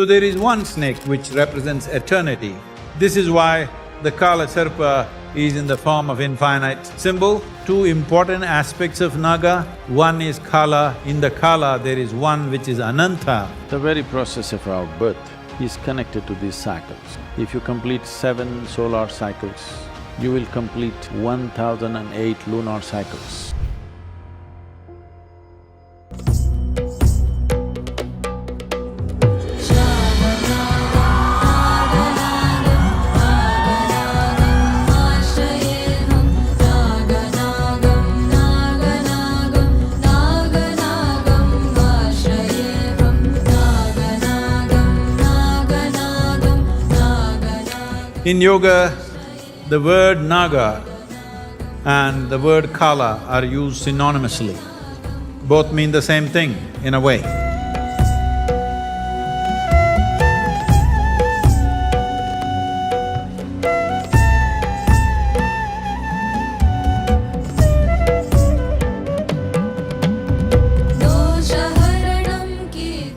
So there is one snake which represents eternity. This is why the Kala Sarpa is in the form of infinite symbol. Two important aspects of Naga, one is Kala, in the Kala there is one which is Ananta. The very process of our birth is connected to these cycles. If you complete 7 solar cycles, you will complete 1008 lunar cycles. In yoga, the word Naga and the word Kala are used synonymously. Both mean the same thing in a way.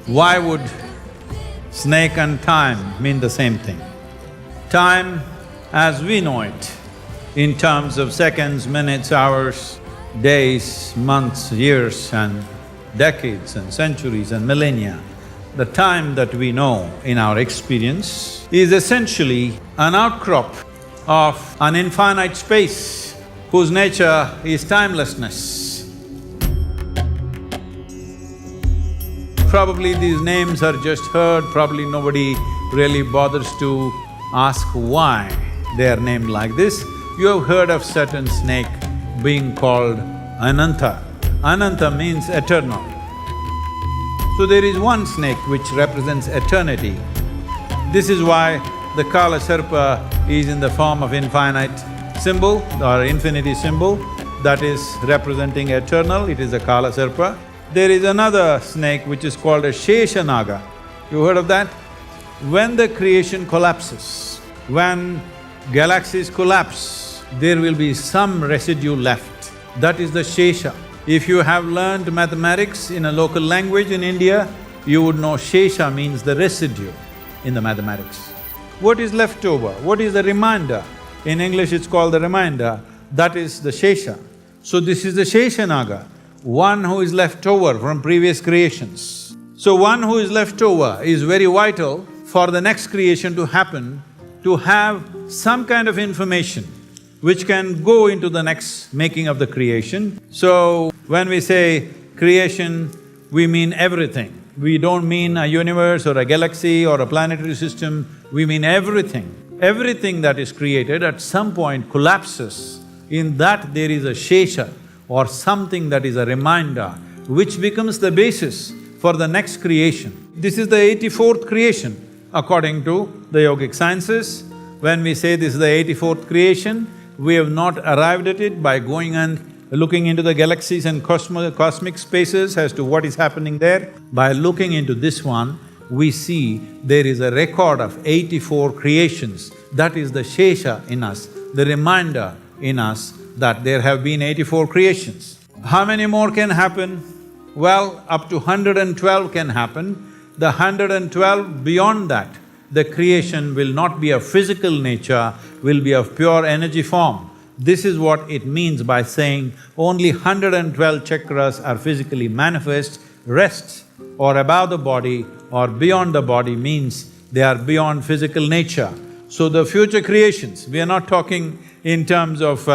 Why would snake and time mean the same thing? Time, as we know it, in terms of seconds, minutes, hours, days, months, years and decades and centuries and millennia, the time that we know in our experience is essentially an outcrop of an infinite space whose nature is timelessness. Probably these names are just heard, probably nobody really bothers to ask why they are named like this. You have heard of certain snake being called Ananta. Ananta means eternal. So there is one snake which represents eternity. This is why the Kala Sarpa is in the form of infinite symbol or infinity symbol, that is representing eternal, it is a Kala Sarpa. There is another snake which is called a Shesha Naga. You heard of that? When the creation collapses, when galaxies collapse, there will be some residue left. That is the Shesha. If you have learned mathematics in a local language in India, you would know Shesha means the residue in the mathematics. What is left over? What is the remainder? In English it's called the remainder, that is the Shesha. So this is the Shesha Naga, one who is left over from previous creations. So one who is left over is very vital for the next creation to happen, to have some kind of information which can go into the next making of the creation. So, when we say creation, we mean everything. We don't mean a universe or a galaxy or a planetary system, we mean everything. Everything that is created at some point collapses. In that there is a Shesha or something that is a reminder which becomes the basis for the next creation. This is the 84th creation. According to the yogic sciences, when we say this is the 84th creation, we have not arrived at it by going and looking into the galaxies and cosmic spaces as to what is happening there. By looking into this one, we see there is a record of 84 creations. That is the Shesha in us, the reminder in us that there have been 84 creations. How many more can happen? Well, up to 112 can happen. The 112 beyond that, the creation will not be of physical nature, will be of pure energy form. This is what it means by saying only 112 chakras are physically manifest. Rest or above the body or beyond the body means they are beyond physical nature. So the future creations, we are not talking in terms of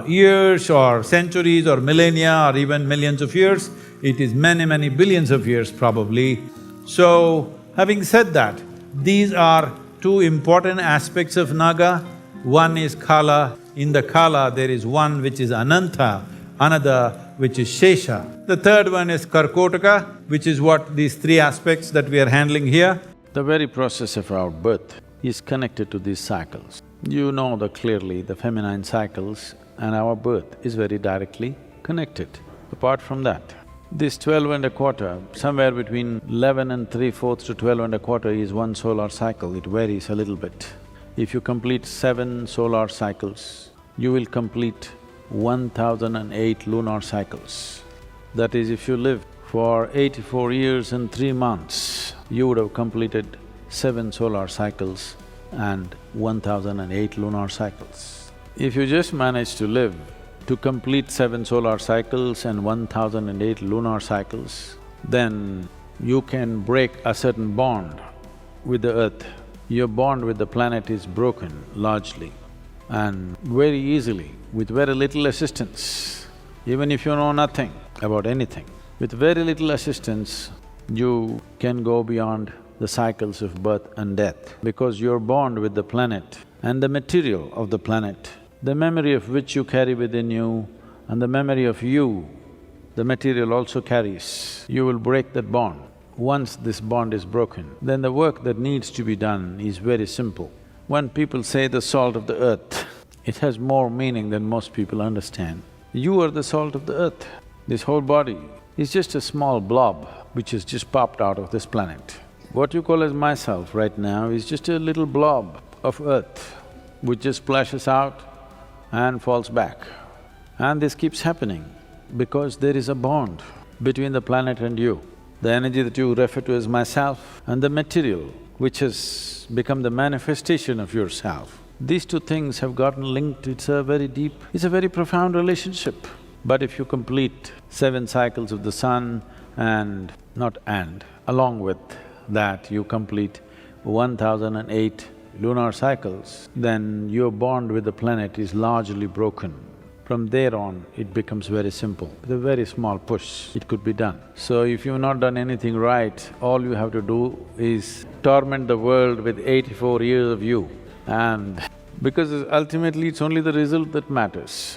years or centuries or millennia or even millions of years, it is many billions of years probably. So, having said that, these are two important aspects of Naga. One is Kala, in the Kala there is one which is Ananta, another which is Shesha. The third one is Karkotaka, which is what these three aspects that we are handling here. The very process of our birth is connected to these cycles. You know that clearly the feminine cycles and our birth is very directly connected. Apart from that, this 12 1/4, somewhere between 11 3/4 to 12 1/4 is one solar cycle, it varies a little bit. If you complete 7 solar cycles, you will complete 1008 lunar cycles. That is, if you live for 84 years and 3 months, you would have completed 7 solar cycles and 1008 lunar cycles. If you just manage to live to complete 7 solar cycles and 1008 lunar cycles, then you can break a certain bond with the earth. Your bond with the planet is broken largely and very easily, with very little assistance. Even if you know nothing about anything, with very little assistance, you can go beyond the cycles of birth and death, because your bond with the planet and the material of the planet, the memory of which you carry within you and the memory of you, the material also carries, you will break that bond. Once this bond is broken, then the work that needs to be done is very simple. When people say the salt of the earth, it has more meaning than most people understand. You are the salt of the earth. This whole body is just a small blob which has just popped out of this planet. What you call as myself right now is just a little blob of earth which just splashes out and falls back. And this keeps happening because there is a bond between the planet and you. The energy that you refer to as myself and the material which has become the manifestation of yourself, these two things have gotten linked. It's a very deep, it's a very profound relationship. But if you complete 7 cycles of the sun along with that you complete 1008 lunar cycles, then your bond with the planet is largely broken. From there on, it becomes very simple. With a very small push, it could be done. So if you've not done anything right, all you have to do is torment the world with 84 years of you. And because ultimately it's only the result that matters.